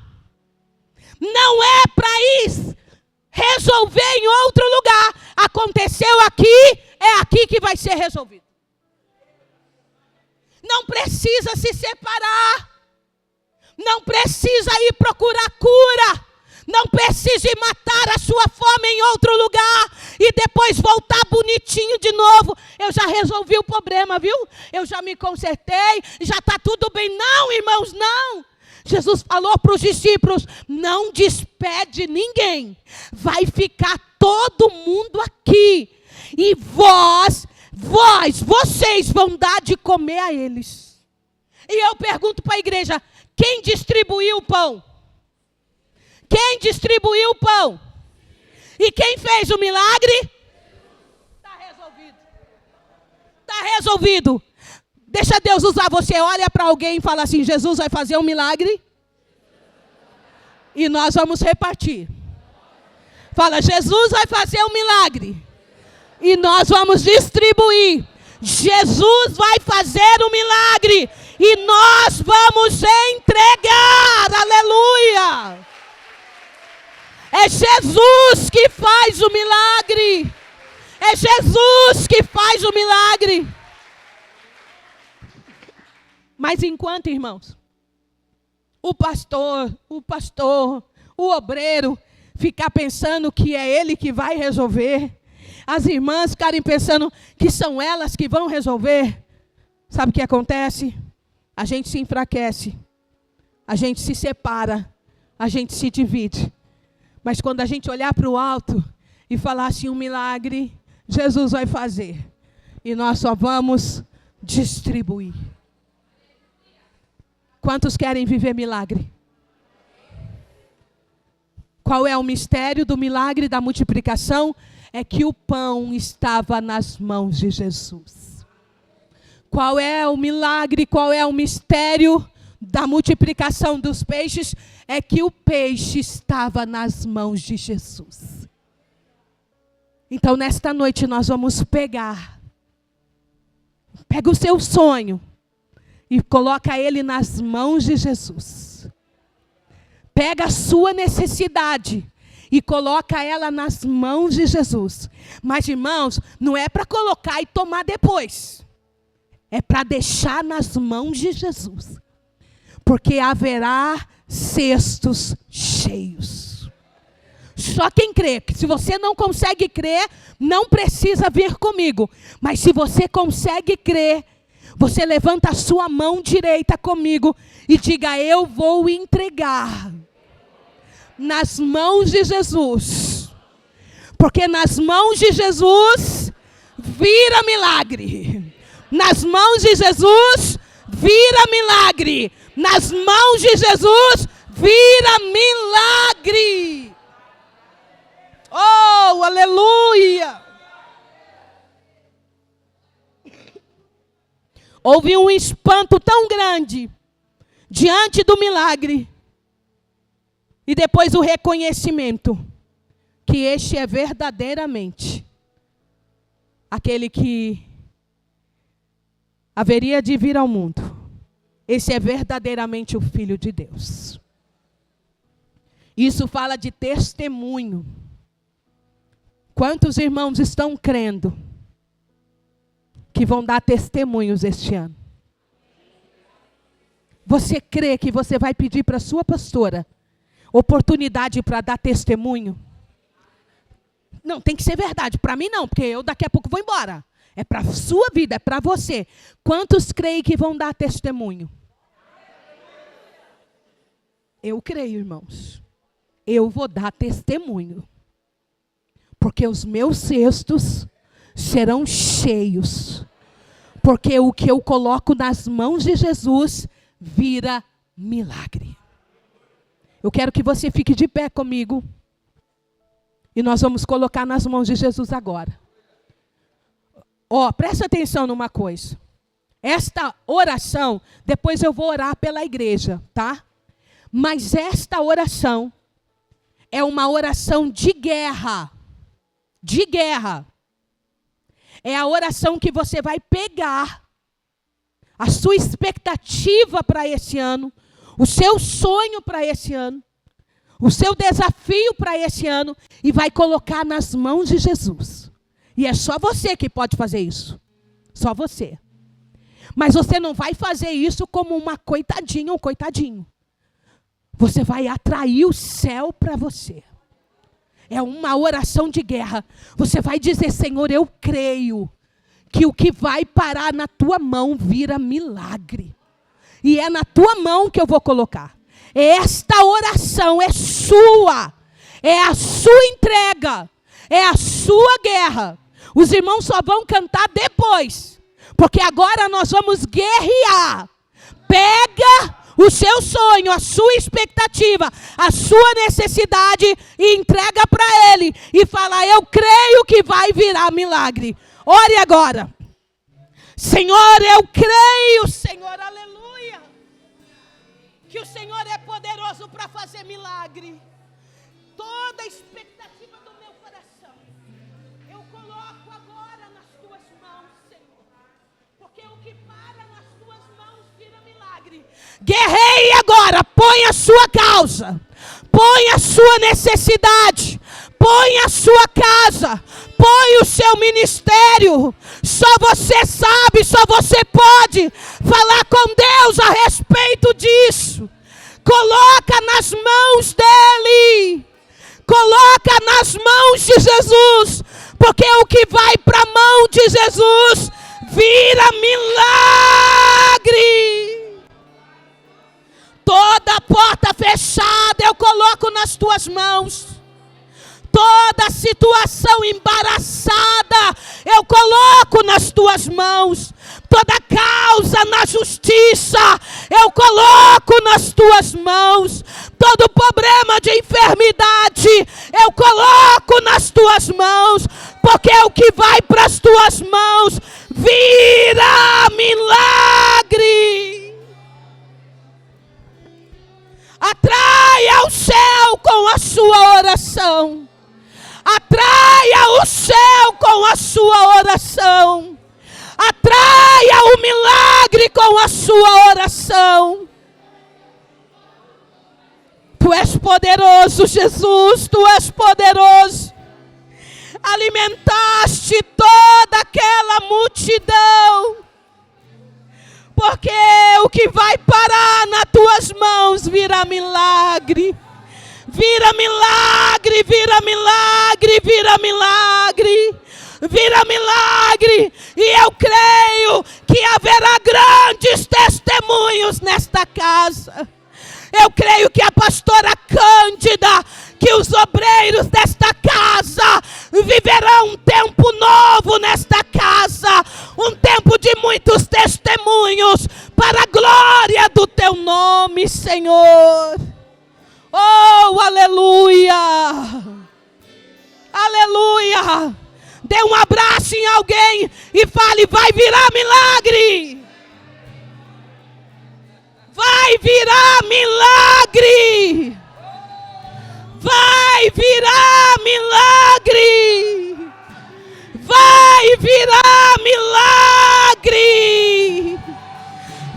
não é para ir resolver em outro lugar. Aconteceu aqui, é aqui que vai ser resolvido. Não precisa se separar, não precisa ir procurar cura, não precisa ir matar a sua fome em outro lugar e depois voltar bonitinho de novo. Eu já resolvi o problema, viu? Eu já me consertei, já está tudo bem. Não, irmãos, não. Jesus falou para os discípulos: não despede ninguém. Vai ficar todo mundo aqui. E vocês vão dar de comer a eles. E eu pergunto para a igreja: quem distribuiu o pão? Quem distribuiu o pão? E quem fez o milagre? Está resolvido. Está resolvido. Deixa Deus usar você. Olha para alguém e fala assim: Jesus vai fazer um milagre e nós vamos repartir. Fala: Jesus vai fazer um milagre e nós vamos distribuir. Jesus vai fazer um milagre e nós vamos entregar. Aleluia. É Jesus que faz o milagre. É Jesus que faz o milagre. Mas enquanto, irmãos, o pastor, o obreiro, ficar pensando que é ele que vai resolver, as irmãs ficarem pensando que são elas que vão resolver, sabe o que acontece? A gente se enfraquece, a gente se separa, a gente se divide. Mas quando a gente olhar para o alto e falar assim, um milagre, Jesus vai fazer. E nós só vamos distribuir. Quantos querem viver milagre? Qual é o mistério do milagre da multiplicação? É que o pão estava nas mãos de Jesus. Qual é o milagre, qual é o mistério da multiplicação dos peixes? É que o peixe estava nas mãos de Jesus. Então, nesta noite, nós vamos pega o seu sonho e coloca ele nas mãos de Jesus. Pega a sua necessidade e coloca ela nas mãos de Jesus. Mas, irmãos, não é para colocar e tomar depois. É para deixar nas mãos de Jesus. Porque haverá cestos cheios. Só quem crê. Se você não consegue crer, não precisa vir comigo. Mas se você consegue crer, você levanta a sua mão direita comigo e diga, eu vou entregar nas mãos de Jesus. Porque nas mãos de Jesus vira milagre. Nas mãos de Jesus vira milagre. Nas mãos de Jesus vira milagre. Oh, aleluia! Houve um espanto tão grande diante do milagre. E depois o reconhecimento que este é verdadeiramente aquele que haveria de vir ao mundo. Esse é verdadeiramente o Filho de Deus. Isso fala de testemunho. Quantos irmãos estão crendo que vão dar testemunhos este ano? Você crê que você vai pedir para a sua pastora oportunidade para dar testemunho? Não, tem que ser verdade. Para mim não, porque eu daqui a pouco vou embora. É para a sua vida, é para você. Quantos creem que vão dar testemunho? Eu creio, irmãos. Eu vou dar testemunho. Porque os meus cestos serão cheios. Porque o que eu coloco nas mãos de Jesus vira milagre. Eu quero que você fique de pé comigo. E nós vamos colocar nas mãos de Jesus agora. Presta atenção numa coisa. Esta oração, depois eu vou orar pela igreja, tá? Mas esta oração é uma oração de guerra. De guerra. É a oração que você vai pegar a sua expectativa para esse ano, o seu sonho para esse ano, o seu desafio para esse ano e vai colocar nas mãos de Jesus. E é só você que pode fazer isso. Só você. Mas você não vai fazer isso como uma coitadinha ou coitadinho. Você vai atrair o céu para você. É uma oração de guerra. Você vai dizer, Senhor, eu creio que o que vai parar na tua mão vira milagre. E é na tua mão que eu vou colocar. Esta oração é sua. É a sua entrega. É a sua guerra. Os irmãos só vão cantar depois. Porque agora nós vamos guerrear. Pega o seu sonho, a sua expectativa, a sua necessidade e entrega para Ele. E fala, eu creio que vai virar milagre. Ore agora. Senhor, eu creio, Senhor, aleluia. Que o Senhor é poderoso para fazer milagre. Toda a expectativa do meu coração, eu coloco agora nas tuas mãos, Senhor. Porque o que para nas tuas mãos vira milagre. Guerreie agora, põe a sua causa, põe a sua necessidade, põe a sua casa, põe o seu ministério, Só você sabe, só você pode falar com Deus a respeito disso. Coloca nas mãos dele. Coloca nas mãos de Jesus. Porque o que vai para a mão de Jesus vira milagre. Toda porta fechada eu coloco nas tuas mãos. Toda situação embaraçada eu coloco nas tuas mãos. Toda causa na justiça eu coloco nas tuas mãos. Todo problema de enfermidade eu coloco nas tuas mãos. Porque o que vai para as tuas mãos vira milagre. Atraia o céu com a sua oração. Atraia o céu com a sua oração. Atraia o milagre com a sua oração. Tu és poderoso, Jesus, tu és poderoso. Alimentaste toda aquela multidão. Porque o que vai parar nas tuas mãos vira milagre. Vira milagre, vira milagre, vira milagre. Vira milagre. E eu creio que haverá grandes testemunhos nesta casa. Eu creio que a pastora Cândida, que os obreiros desta casa viverão um tempo novo nesta casa. Um tempo de muitos testemunhos para a glória do teu nome, Senhor. Oh, aleluia. Aleluia. Dê um abraço em alguém e fale: vai virar milagre. Vai virar milagre. Vai virar milagre. Vai virar milagre.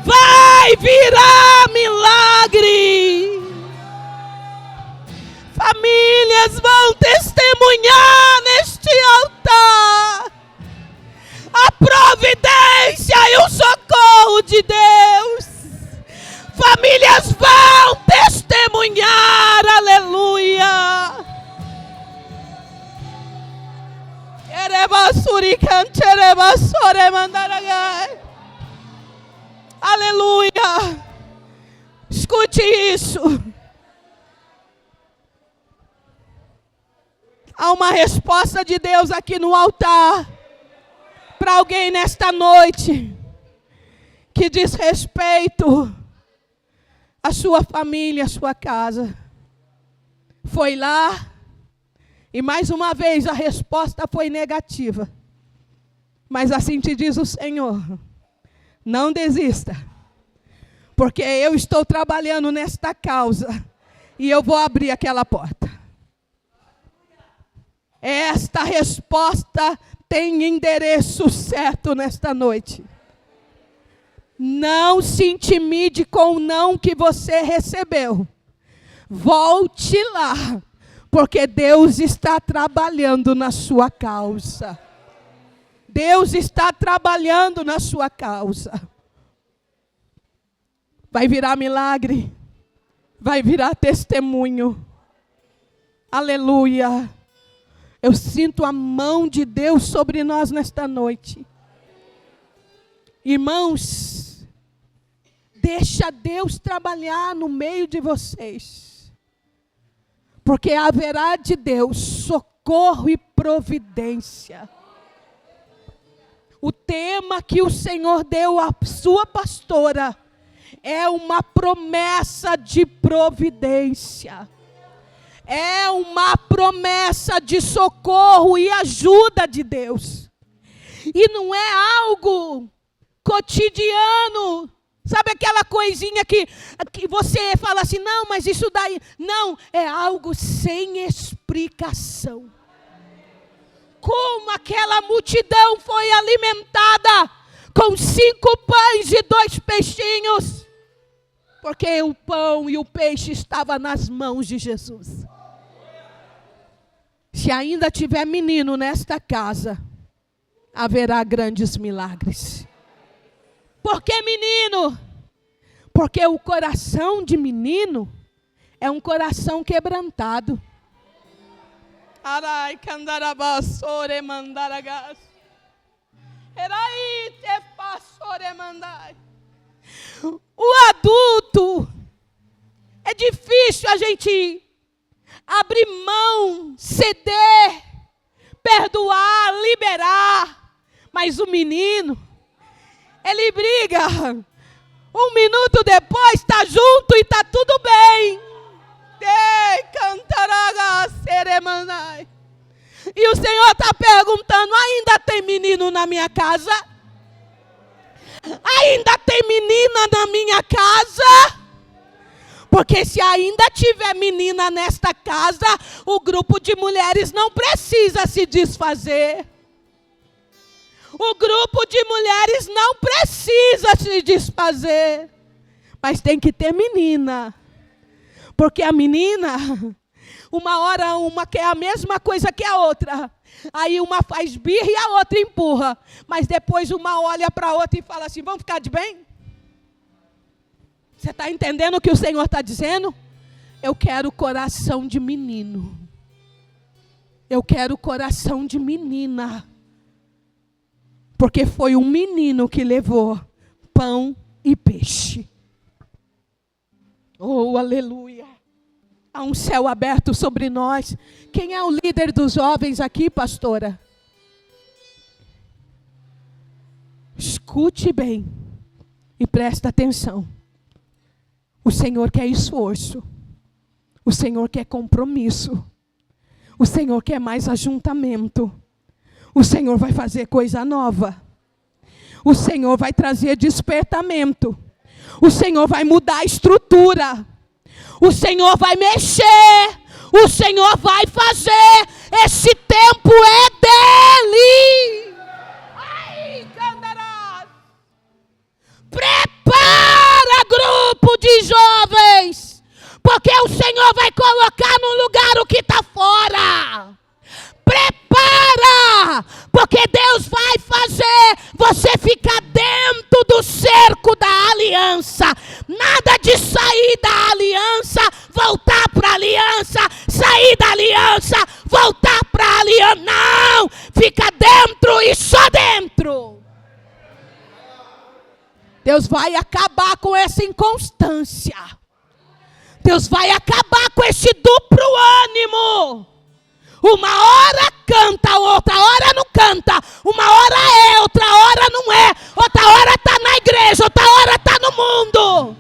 Vai virar milagre. Famílias vão testemunhar neste altar a providência e o socorro de Deus. Famílias vão testemunhar, aleluia. Aleluia. Escute isso. Há uma resposta de Deus aqui no altar para alguém nesta noite que diz respeito à sua família, à sua casa. Foi lá e mais uma vez a resposta foi negativa. Mas assim te diz o Senhor: não desista, porque eu estou trabalhando nesta causa e eu vou abrir aquela porta. Esta resposta tem endereço certo nesta noite. Não se intimide com o não que você recebeu. Volte lá, porque Deus está trabalhando na sua causa. Deus está trabalhando na sua causa. Vai virar milagre. Vai virar testemunho. Aleluia. Eu sinto a mão de Deus sobre nós nesta noite. Irmãos, deixa Deus trabalhar no meio de vocês. Porque haverá de Deus socorro e providência. O tema que o Senhor deu à sua pastora é uma promessa de providência. É uma promessa de socorro e ajuda de Deus. E não é algo cotidiano. Sabe aquela coisinha que você fala assim, não, mas isso daí... Não, é algo sem explicação. Como aquela multidão foi alimentada com 5 pães e 2 peixinhos. Porque o pão e o peixe estavam nas mãos de Jesus. Se ainda tiver menino nesta casa, haverá grandes milagres. Por que menino? Porque o coração de menino é um coração quebrantado. Arai, candarabassore mandaragas. Erai, te passore mandai. O adulto, é difícil a gente abrir mão, ceder, perdoar, liberar. Mas o menino, ele briga. Um minuto depois está junto e está tudo bem. E o Senhor está perguntando: ainda tem menino na minha casa? Ainda tem menina na minha casa? Porque se ainda tiver menina nesta casa, o grupo de mulheres não precisa se desfazer. O grupo de mulheres não precisa se desfazer. Mas tem que ter menina. Porque a menina, uma hora uma quer a mesma coisa que a outra. Aí uma faz birra e a outra empurra. Mas depois uma olha para a outra e fala assim: vamos ficar de bem? Você está entendendo o que o Senhor está dizendo? Eu quero coração de menino. Eu quero coração de menina. Porque foi um menino que levou pão e peixe. Oh, aleluia. Há um céu aberto sobre nós. Quem é o líder dos jovens aqui, pastora? Escute bem e presta atenção. O Senhor quer esforço. O Senhor quer compromisso. O Senhor quer mais ajuntamento. O Senhor vai fazer coisa nova. O Senhor vai trazer despertamento. O Senhor vai mudar a estrutura. O Senhor vai mexer. O Senhor vai fazer. Esse tempo é dele. Ai, candarás. Prepara, grupo de jovens. Porque o Senhor vai colocar no lugar o que está fora. Prepara, porque Deus vai fazer você ficar dentro do cerco da aliança. Nada de sair da aliança, voltar para a aliança, sair da aliança, voltar para a aliança. Não, fica dentro e só dentro. Deus vai acabar com essa inconstância. Deus vai acabar com esse duplo ânimo. Uma hora canta, outra hora não canta. Uma hora é, outra hora não é. Outra hora está na igreja, outra hora está no mundo.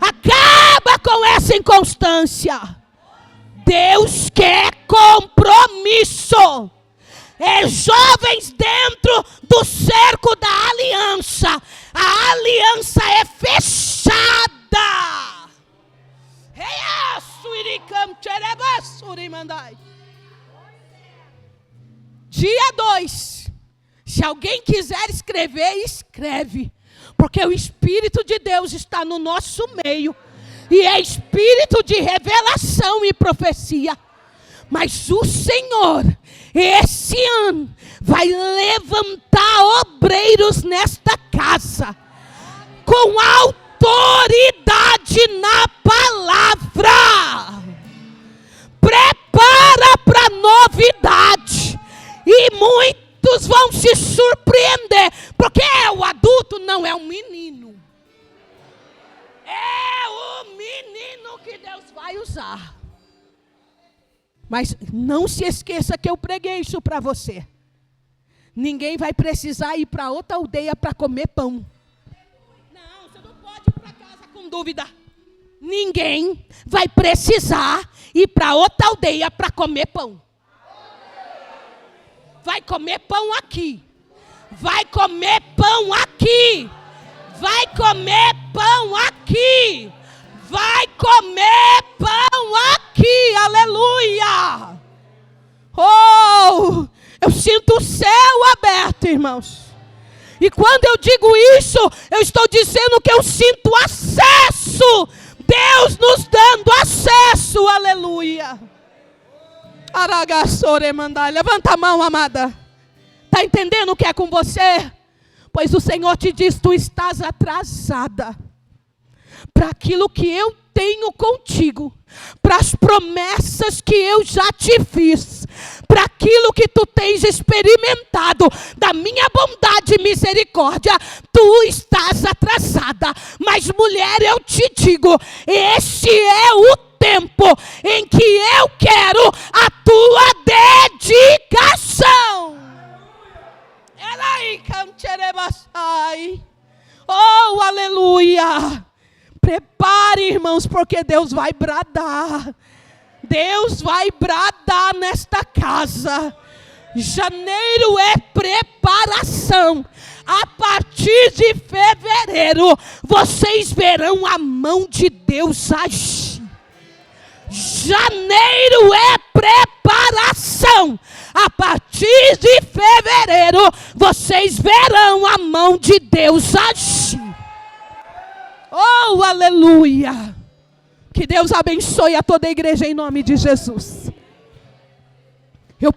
Acaba com essa inconstância. Deus quer compromisso. É jovens dentro do cerco da aliança. A aliança é fechada. Dia 2. Se alguém quiser escrever, escreve. Porque o Espírito de Deus está no nosso meio. E é espírito de revelação e profecia. Mas o Senhor, esse ano, vai levantar obreiros nesta casa. Com autoridade na palavra. Prepara para novidade. E muitos vão se surpreender. Porque o adulto não é um menino. É o menino que Deus vai usar. Mas não se esqueça que eu preguei isso para você. Ninguém vai precisar ir para outra aldeia para comer pão. Não, você não pode ir para casa com dúvida. Ninguém vai precisar ir para outra aldeia para comer pão. Vai comer pão aqui. Vai comer pão aqui. Vai comer pão aqui. Vai comer pão aqui. Aleluia. Oh, eu sinto o céu aberto, irmãos. E quando eu digo isso, eu estou dizendo que eu sinto acesso. Deus nos dando acesso. Aleluia. Aragassore mandai. Levanta a mão, amada. Está entendendo o que é com você? Pois o Senhor te diz, tu estás atrasada para aquilo que eu tenho contigo, para as promessas que eu já te fiz, para aquilo que tu tens experimentado da minha bondade e misericórdia. Tu estás atrasada, mas mulher, eu te digo, este é o tempo em que eu quero a tua dedicação. Oh, aleluia. Prepare, irmãos, porque Deus vai bradar. Deus vai bradar nesta casa. Janeiro é preparação. A partir de fevereiro, vocês verão a mão de Deus agir. Janeiro é preparação. A partir de fevereiro, vocês verão a mão de Deus agir. Oh, aleluia. Que Deus abençoe a toda a igreja em nome de Jesus. Eu